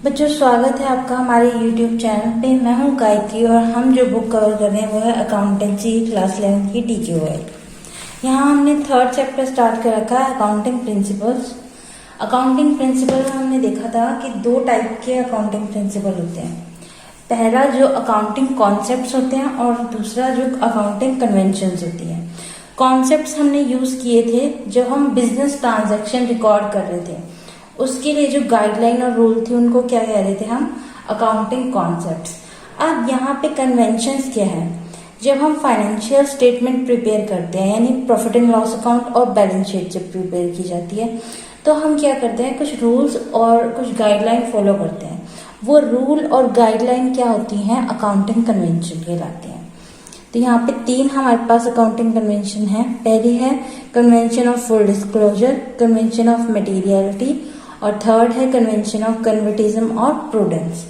बच्चों, स्वागत है आपका हमारे YouTube चैनल पे। मैं हूं गायत्री और हम जो बुक कवर कर रहे हैं वो है अकाउंटेंसी क्लास 11 की DQI। यहाँ हमने थर्ड चैप्टर स्टार्ट कर रखा है, अकाउंटिंग प्रिंसिपल्स। अकाउंटिंग प्रिंसिपल में हमने देखा था कि दो टाइप के अकाउंटिंग प्रिंसिपल होते हैं। पहला जो अकाउंटिंग कॉन्सेप्ट्स होते हैं और दूसरा जो अकाउंटिंग कन्वेंशंस होती हैं। कॉन्सेप्ट्स हमने यूज किए थे जब हम बिजनेस ट्रांजैक्शन रिकॉर्ड कर रहे थे, उसके लिए जो गाइडलाइन और रूल थी उनको क्या कह रहे थे हम, अकाउंटिंग कॉन्सेप्ट्स। अब यहाँ पे कन्वेंशंस क्या है, जब हम फाइनेंशियल स्टेटमेंट प्रिपेयर करते हैं यानी प्रॉफिट एंड लॉस अकाउंट और बैलेंस शीट जब प्रिपेयर की जाती है तो हम क्या करते हैं, कुछ रूल्स और कुछ गाइडलाइन फॉलो करते हैं। वो रूल और गाइडलाइन क्या होती हैं, अकाउंटिंग कन्वेंशन कहलाते हैं। तो यहाँ पे तीन हमारे पास अकाउंटिंग कन्वेंशन है। पहली है convention of full disclosure, convention of materiality और थर्ड है कन्वेंशन ऑफ कन्वर्टिज्म और प्रूडेंस।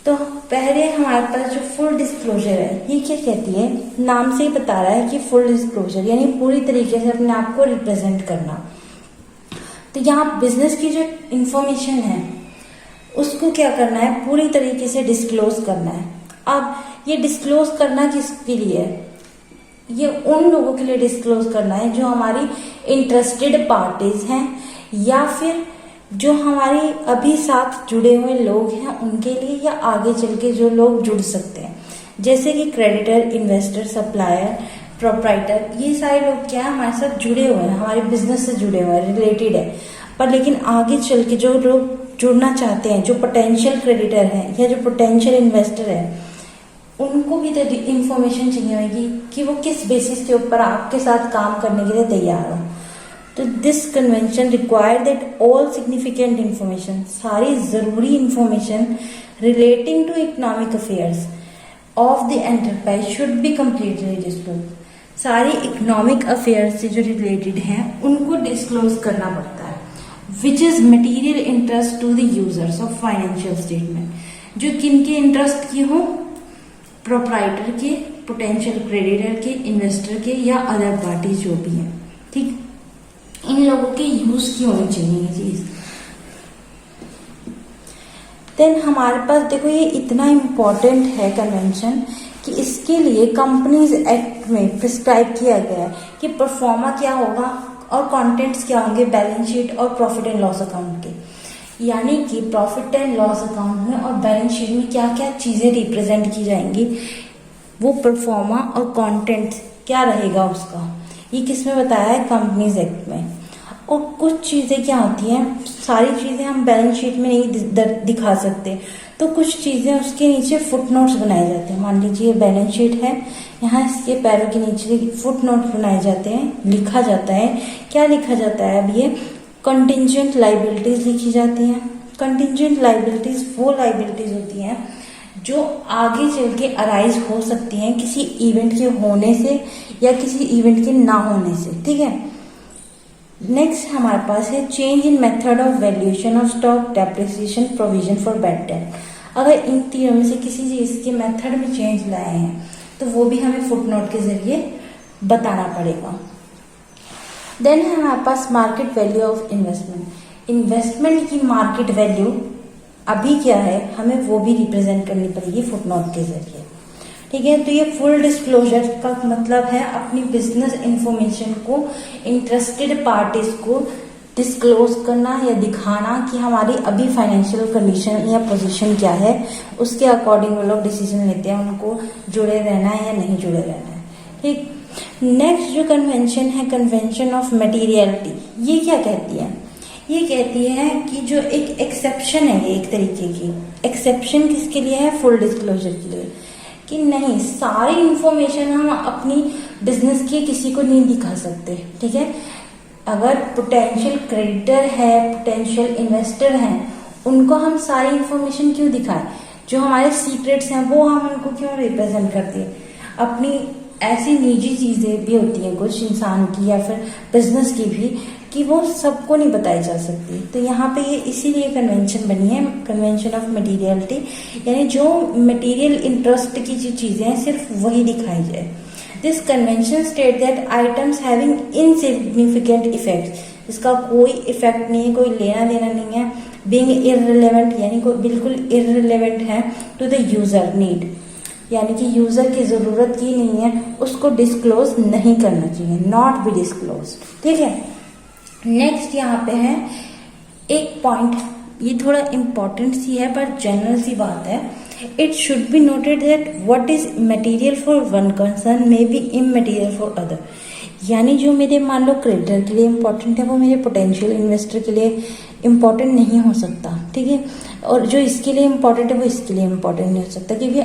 तो पहले हमारे पास जो फुल डिस्क्लोजर है ये क्या कहती है, नाम से ही बता रहा है कि फुल डिस्क्लोजर यानी पूरी तरीके से अपने आप को रिप्रेजेंट करना। तो यहाँ बिजनेस की जो इंफॉर्मेशन है उसको क्या करना है, पूरी तरीके से डिस्क्लोज करना है। अब ये डिस्क्लोज करना किसके लिए है, ये उन लोगों के लिए डिस्क्लोज करना है जो हमारी इंटरेस्टेड पार्टीज हैं या फिर जो हमारे अभी साथ जुड़े हुए लोग हैं उनके लिए, या आगे चल के जो लोग जुड़ सकते हैं, जैसे कि क्रेडिटर, इन्वेस्टर, सप्लायर, प्रोप्राइटर। ये सारे लोग क्या है, हमारे साथ जुड़े हुए हैं, हमारे बिजनेस से जुड़े हुए हैं, रिलेटेड है। पर लेकिन आगे चल के जो लोग जुड़ना चाहते हैं, जो पोटेंशियल क्रेडिटर हैं या जो पोटेंशियल इन्वेस्टर है, उनको भी तो इंफॉर्मेशन चाहिए होगी कि वो किस बेसिस के ऊपर आपके साथ काम करने के लिए तैयार हो। तो this convention require that all significant information, सारी जरूरी information relating to economic affairs of the enterprise should be completely disclose. सारी इकोनॉमिक अफेयर्स से जो रिलेटेड हैं उनको डिस्क्लोज करना पड़ता है, which is material interest to the users of financial statement, जो किनके इंटरेस्ट की हो, प्रोप्राइटर के, पोटेंशियल क्रेडिटर के, इन्वेस्टर के या अदर पार्टी जो भी है। ठीक, इन लोगों के यूज की होनी चाहिए ये चीज। देन हमारे पास देखो ये इतना इम्पोर्टेंट है कन्वेंशन कि इसके लिए कंपनीज एक्ट में प्रिस्क्राइब किया गया है कि परफॉर्मा क्या होगा और कंटेंट्स क्या होंगे बैलेंस शीट और प्रॉफिट एंड लॉस अकाउंट के। यानी कि प्रॉफिट एंड लॉस अकाउंट में और बैलेंस शीट में क्या क्या चीजें रिप्रेजेंट की जाएंगी, वो परफॉर्मा और कंटेंट क्या रहेगा उसका, ये किसमें बताया है, कंपनीज एक्ट में। और कुछ चीजें क्या होती हैं, सारी चीजें हम बैलेंस शीट में नहीं दिखा सकते, तो कुछ चीजें उसके नीचे फुट नोट्स बनाए जाते हैं। मान लीजिए बैलेंस शीट है, यहाँ इसके पैरों के नीचे फुट नोट्स बनाए जाते हैं, लिखा जाता है। क्या लिखा जाता है, अब ये कंटिंजेंट लाइबिलिटीज लिखी जाती हैं। कंटिंजेंट लाइबिलिटीज वो लाइबिलिटीज होती हैं जो आगे चल के अराइज हो सकती हैं किसी इवेंट के होने से या किसी इवेंट के ना होने से। ठीक है, नेक्स्ट हमारे पास है change in method of valuation of stock, depreciation, provision for bad debt. अगर इन तीनों में से किसी चीज के मेथड में चेंज लाए हैं तो वो भी हमें फुटनोट के जरिए बताना पड़ेगा। देन है हमारे पास market value of investment. Investment की मार्केट वैल्यू अभी क्या है, हमें वो भी रिप्रेजेंट करनी पड़ेगी फुटनोट के जरिए। ठीक है, तो ये फुल डिस्क्लोजर का मतलब है अपनी बिजनेस इंफॉर्मेशन को इंटरेस्टेड पार्टीज को डिस्क्लोज करना या दिखाना कि हमारी अभी फाइनेंशियल कंडीशन या पोजीशन क्या है, उसके अकॉर्डिंग वो लोग डिसीजन लेते हैं उनको जुड़े रहना है या नहीं जुड़े रहना है। ठीक, नेक्स्ट जो कन्वेंशन है, कन्वेंशन ऑफ मटेरियलिटी, ये क्या कहती है, ये कहती है कि जो एक एक्सेप्शन है, ये एक तरीके की एक्सेप्शन किसके लिए है, फुल डिस्क्लोजर के लिए, कि नहीं सारी इंफॉर्मेशन हम अपनी बिजनेस की किसी को नहीं दिखा सकते। ठीक है, अगर पोटेंशियल क्रेडिटर है, पोटेंशियल इन्वेस्टर हैं, उनको हम सारी इंफॉर्मेशन क्यों दिखाएं, जो हमारे सीक्रेट्स हैं वो हम उनको क्यों रिप्रेजेंट करते हैं। अपनी ऐसी निजी चीजें भी होती हैं कुछ इंसान की या फिर बिजनेस की भी, कि वो सबको नहीं बताई जा सकती। तो यहाँ पे ये इसीलिए कन्वेंशन बनी है, कन्वेंशन ऑफ मटेरियलिटी, यानी जो मटेरियल इंटरेस्ट की जो चीजें हैं सिर्फ वही दिखाई जाए। This convention state that items having insignificant effect, इसका कोई इफेक्ट नहीं है, कोई लेना देना नहीं है बीइंग इररिलेवेंट यानी कोई बिल्कुल इररिलेवेंट है टू द यूजर नीड, यानी कि यूजर की जरूरत की नहीं है, उसको डिस्क्लोज नहीं करना चाहिए, नॉट बी डिस्क्लोज। ठीक है, नेक्स्ट यहाँ पे है एक पॉइंट, ये थोड़ा इंपॉर्टेंट सी है पर जनरल सी बात है। It should be noted that what is material for one concern may be immaterial for other, यानी जो मेरे मान लो क्रेडिटर के लिए इम्पोर्टेंट है वो मेरे पोटेंशियल इन्वेस्टर के लिए इम्पोर्टेंट नहीं हो सकता। ठीक है, और जो इसके लिए इम्पोर्टेंट है वो इसके लिए इम्पोर्टेंट नहीं हो सकता, क्योंकि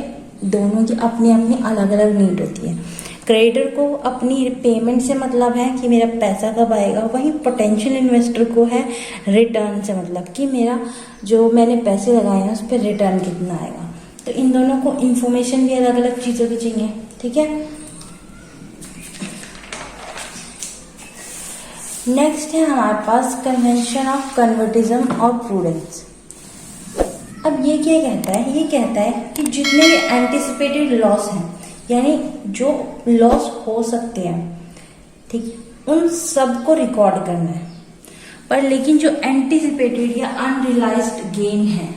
दोनों की अपनी अपनी अलग अलग नीड होती है। क्रेडिटर को अपनी पेमेंट से मतलब है कि मेरा पैसा कब आएगा, वहीं पोटेंशियल इन्वेस्टर को है रिटर्न से मतलब कि मेरा जो मैंने पैसे लगाए हैं उस पर रिटर्न कितना आएगा। तो इन दोनों को इन्फॉर्मेशन भी अलग अलग चीज़ों की चाहिए। ठीक है, नेक्स्ट है हमारे पास कन्वेंशन ऑफ कन्वर्टिज्म और प्रूडेंस। अब ये क्या कहता है, ये कहता है कि जितने भी एंटिसिपेटेड लॉस हैं, यानी जो लॉस हो सकते हैं, ठीक, उन सब को रिकॉर्ड करना है, पर लेकिन जो एंटिसिपेटेड या अनरियलाइज्ड गेन है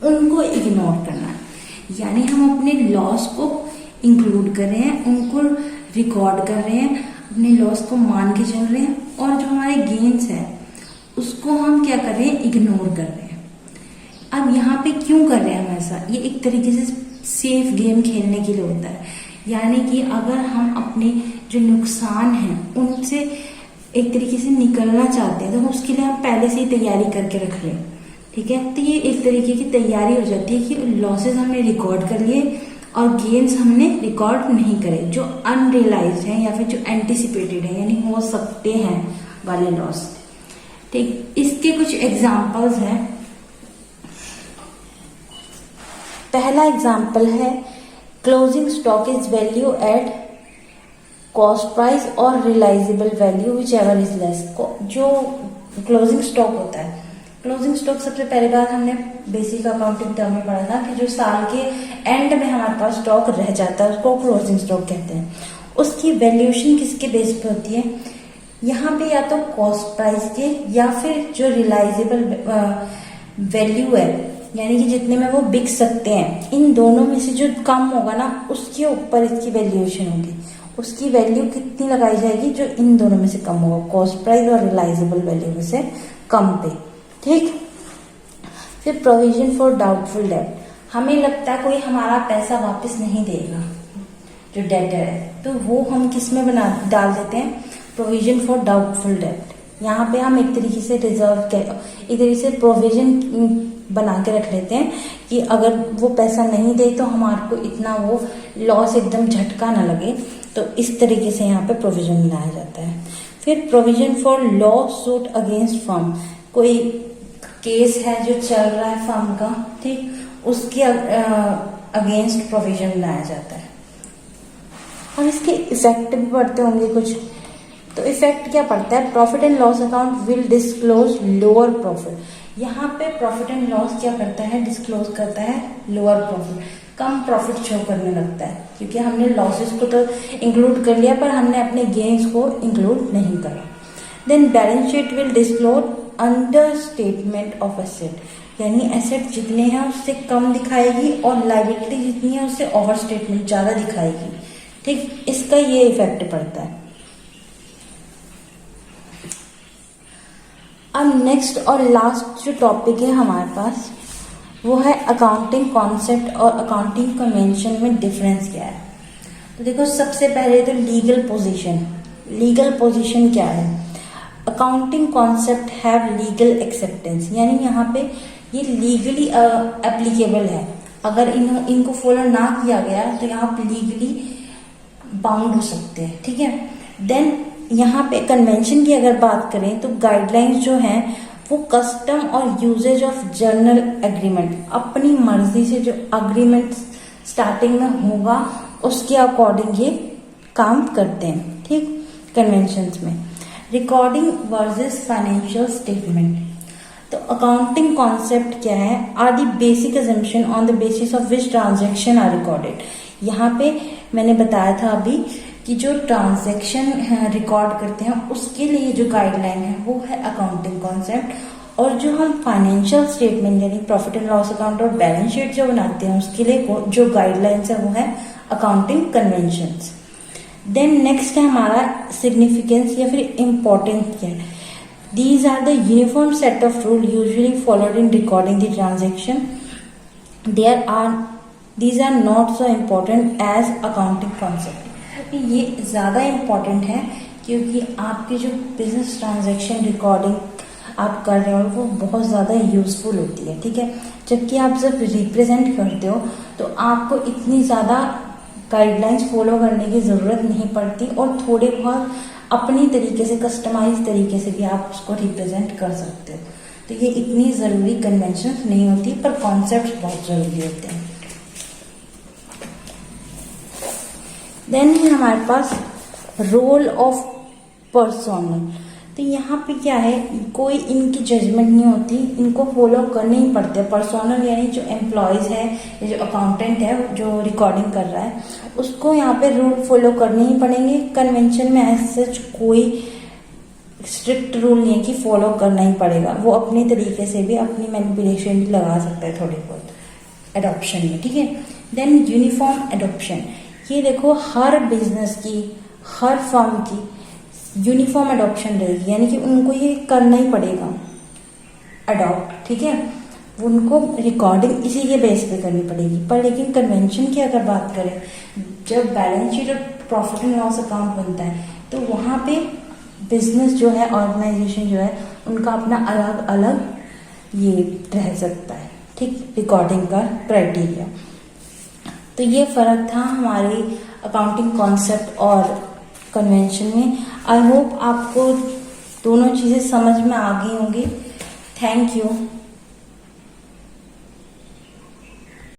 उनको इग्नोर करना है। यानी हम अपने लॉस को इंक्लूड कर रहे हैं, उनको रिकॉर्ड कर रहे हैं, अपने लॉस को मान के चल रहे हैं, और जो हमारे गेन्स है उसको हम क्या कर रहे हैं, इग्नोर कर रहे हैं। अब यहाँ पे क्यों कर रहे हैं हम ऐसा, ये एक तरीके से सेफ गेम खेलने के लिए होता है। यानी कि अगर हम अपने जो नुकसान हैं उनसे एक तरीके से निकलना चाहते हैं तो उसके लिए हम पहले से ही तैयारी करके रख लें। ठीक है, तो ये एक तरीके की तैयारी हो जाती है कि लॉसेस हमने रिकॉर्ड कर लिए और गेन्स हमने रिकॉर्ड नहीं करे, जो अनरियलाइज्ड है या फिर जो एंटिसिपेटेड है यानी हो सकते हैं वाले लॉस। ठीक, इसके कुछ एग्जांपल्स हैं। पहला एग्जांपल है closing stock is value at cost price और realisable value whichever is less. जो क्लोजिंग स्टॉक होता है, क्लोजिंग स्टॉक सबसे पहली बार हमने बेसिक अकाउंटिंग टर्म में पढ़ा था कि जो साल के एंड में हमारे पास स्टॉक रह जाता है उसको क्लोजिंग स्टॉक कहते हैं। उसकी वैल्यूएशन किसके बेस पे होती है, यहाँ पे या तो कॉस्ट प्राइस के या फिर जो रियलाइजेबल वैल्यू है यानी कि जितने में वो बिक सकते हैं, इन दोनों में से जो कम होगा ना उसके ऊपर इसकी वैल्यूएशन होगी। उसकी वैल्यू कितनी लगाई जाएगी, जो इन दोनों में से कम होगा, कॉस्ट प्राइस और रियलाइजेबल वैल्यू में से कम पे। ठीक, फिर प्रोविजन फॉर डाउटफुल डेट, हमें लगता है कोई हमारा पैसा वापस नहीं देगा जो डेटर है, तो वो हम किस में डाल देते हैं, प्रोविजन फॉर डाउटफुल डेट। यहाँ पे हम एक तरीके से एक तरीके से प्रोविजन बना के रख लेते हैं कि अगर वो पैसा नहीं दे तो हमारे को इतना वो लॉस एकदम झटका ना लगे, तो इस तरीके से यहाँ पे प्रोविजन बनाया जाता है। फिर provision for law suit against firm, कोई केस है जो चल रहा है फर्म का, ठीक, उसके अगेंस्ट प्रोविजन बनाया जाता है। और इसके इफेक्ट भी पढ़ते होंगे कुछ, तो इफेक्ट क्या पड़ता है, profit and loss account will disclose lower profit. यहाँ पे प्रॉफिट एंड लॉस क्या करता है, डिस्क्लोज करता है लोअर प्रॉफिट, कम प्रॉफिट शो करने लगता है, क्योंकि हमने लॉसेस को तो इंक्लूड कर लिया पर हमने अपने गेन्स को इंक्लूड नहीं करा। Then balance sheet will disclose under statement of asset, यानी एसेट जितने हैं उससे कम दिखाएगी और लायबिलिटी जितनी है उससे ओवर स्टेटमेंट ज्यादा दिखाएगी। ठीक, इसका ये इफेक्ट पड़ता है। अब नेक्स्ट और लास्ट जो टॉपिक है हमारे पास वो है अकाउंटिंग कॉन्सेप्ट और अकाउंटिंग कन्वेंशन में डिफरेंस क्या है। तो देखो, सबसे पहले तो लीगल पोजीशन। लीगल पोजीशन क्या है, accounting concept have legal acceptance, यानी यहाँ पे ये लीगली एप्लीकेबल है। अगर इनको फॉलो ना किया गया तो यहाँ पे लीगली बाउंड हो सकते हैं। ठीक है, देन यहाँ पे कन्वेंशन की अगर बात करें तो गाइडलाइंस जो हैं वो कस्टम और यूजेज ऑफ जर्नल एग्रीमेंट, अपनी मर्जी से जो अग्रीमेंट स्टार्टिंग में होगा उसके अकॉर्डिंग ये काम करते हैं। ठीक, कन्वेंशंस में रिकॉर्डिंग वर्सेस फाइनेंशियल स्टेटमेंट। तो अकाउंटिंग कॉन्सेप्ट क्या है, are the basic assumption on the basis of which transaction are recorded. यहाँ पे मैंने बताया था अभी कि जो ट्रांजैक्शन रिकॉर्ड करते हैं उसके लिए जो गाइडलाइन है वो है अकाउंटिंग कॉन्सेप्ट, और जो हम फाइनेंशियल स्टेटमेंट यानी प्रॉफिट एंड लॉस अकाउंट और बैलेंस शीट जो बनाते हैं उसके लिए जो गाइडलाइंस है वो है अकाउंटिंग कन्वेंशंस। देन नेक्स्ट है हमारा सिग्निफिकेंस या फिर इम्पोर्टेंस क्या है। These are the uniform set of rule usually followed in recording the transaction. These are not so important as accounting concept. ये ज़्यादा इम्पोर्टेंट है क्योंकि आपकी जो बिजनेस ट्रांजेक्शन रिकॉर्डिंग आप कर रहे हो वो बहुत ज़्यादा यूजफुल होती है, ठीक है। जबकि आप जब रिप्रेजेंट करते हो तो आपको इतनी ज़्यादा गाइडलाइंस फॉलो करने की ज़रूरत नहीं पड़ती और थोड़े बहुत अपनी तरीके से कस्टमाइज तरीके से भी आप उसको रिप्रेजेंट कर सकते हो। तो ये इतनी ज़रूरी कन्वेंशन नहीं होती, पर कॉन्सेप्ट बहुत ज़रूरी होते हैं। देन है हमारे पास रोल ऑफ पर्सोनल। तो यहाँ पे क्या है, कोई इनकी जजमेंट नहीं होती, इनको फॉलो करने ही पड़ते हैं। पर्सोनल यानी जो एम्प्लॉयज है या जो अकाउंटेंट है जो रिकॉर्डिंग कर रहा है उसको यहाँ पे रूल फॉलो करने ही पड़ेंगे। कन्वेंशन में ऐसे सच कोई स्ट्रिक्ट रूल नहीं है कि फॉलो करना ही पड़ेगा, वो अपने तरीके से भी अपनी मैनिपुलेशन भी लगा सकता है थोड़ी बहुत एडॉप्शन में, ठीक है। देन यूनिफॉर्म एडॉप्शन, ये देखो हर बिजनेस की हर फर्म की यूनिफॉर्म अडॉप्शन रहेगी, यानी कि उनको ये करना ही पड़ेगा अडॉप्ट, ठीक है। उनको रिकॉर्डिंग इसी के बेस पे करनी पड़ेगी। पर लेकिन कन्वेंशन की अगर बात करें, जब बैलेंस शीट और प्रॉफिट एंड लॉस अकाउंट बनता है तो वहाँ पे बिजनेस जो है, ऑर्गेनाइजेशन जो है, उनका अपना अलग अलग ये रह सकता है, ठीक, रिकॉर्डिंग का क्राइटेरिया। तो ये फर्क था हमारी अकाउंटिंग कॉन्सेप्ट और कन्वेंशन में। आई होप आपको दोनों चीज़ें समझ में आ गई होंगी। Thank you.